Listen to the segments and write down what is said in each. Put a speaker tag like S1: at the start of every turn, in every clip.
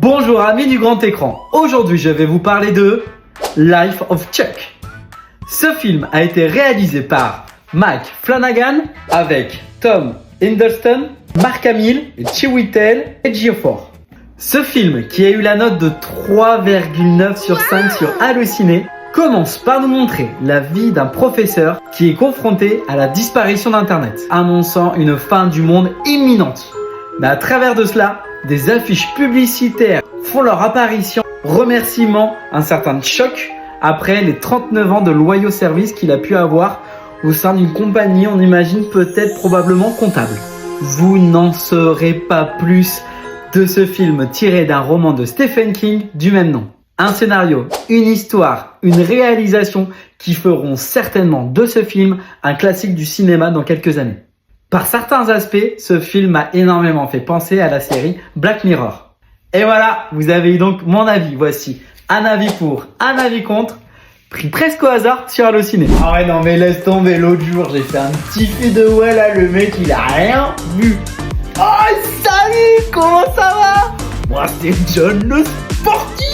S1: Bonjour amis du grand écran, aujourd'hui je vais vous parler de Life of Chuck. Ce film a été réalisé par Mike Flanagan avec Tom Hiddleston, Mark Hamill, Chiwetel Ejiofor. Ce film, qui a eu la note de 3,9 sur 5 sur Allociné, commence par nous montrer la vie d'un professeur qui est confronté à la disparition d'Internet, annonçant une fin du monde imminente. Mais à travers de cela, des affiches publicitaires font leur apparition, remerciement un certain Chuck après les 39 ans de loyaux services qu'il a pu avoir au sein d'une compagnie, on imagine peut-être probablement comptable. Vous n'en saurez pas plus de ce film tiré d'un roman de Stephen King du même nom. Un scénario, une histoire, une réalisation qui feront certainement de ce film un classique du cinéma dans quelques années. Par certains aspects, ce film m'a énormément fait penser à la série Black Mirror. Et voilà, vous avez eu donc mon avis. Voici un avis pour, un avis contre, pris presque au hasard sur Allociné. Ah ouais, non mais laisse tomber, l'autre jour j'ai fait un petit fait de ouais là, le mec il a rien vu. Oh salut, comment ça va? Moi c'est John le sportif.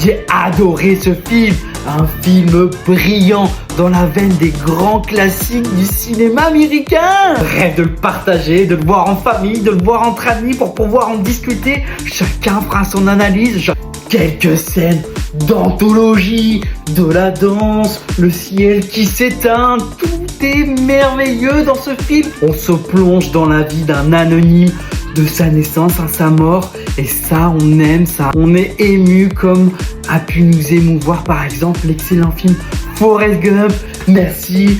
S1: J'ai adoré ce film, un film brillant dans la veine des grands classiques du cinéma américain. Rêve de le partager, de le voir en famille, de le voir entre amis pour pouvoir en discuter. Chacun fera son analyse. Quelques scènes d'anthologie, de la danse, le ciel qui s'éteint, tout est merveilleux dans ce film. On se plonge dans la vie d'un anonyme, de sa naissance à sa mort, et ça on aime ça. On est ému comme a pu nous émouvoir par exemple l'excellent film Forrest Gump. Merci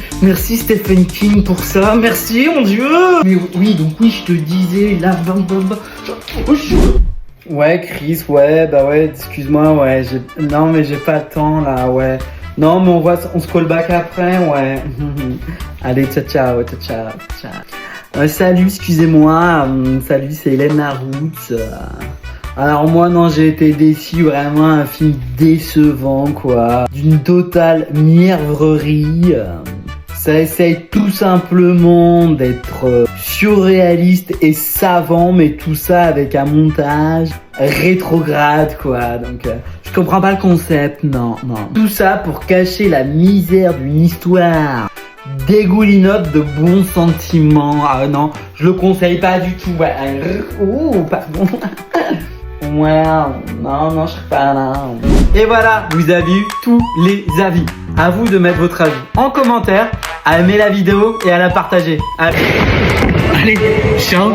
S1: Stephen King pour ça, merci mon Dieu. Mais oui, donc oui, je te disais là, ouais Chris, ouais bah ouais, excuse-moi, ouais, non mais j'ai pas le temps là, ouais. Non mais on se call back après, ouais. Allez, ciao. Salut, excusez-moi, salut, c'est Hélène Laroute. Alors moi non, j'ai été déçu, vraiment un film décevant quoi, d'une totale mièvrerie. Ça essaye tout simplement d'être surréaliste et savant, mais tout ça avec un montage rétrograde quoi, donc je comprends pas le concept, non. Tout ça pour cacher la misère d'une histoire dégoulinante de bons sentiments. Ah non, je le conseille pas du tout. Ouais. Oh, pardon. Ouais, non, je serai pas là. Et voilà, vous avez eu tous les avis. À vous de mettre votre avis en commentaire, à aimer la vidéo et à la partager. Allez, ciao.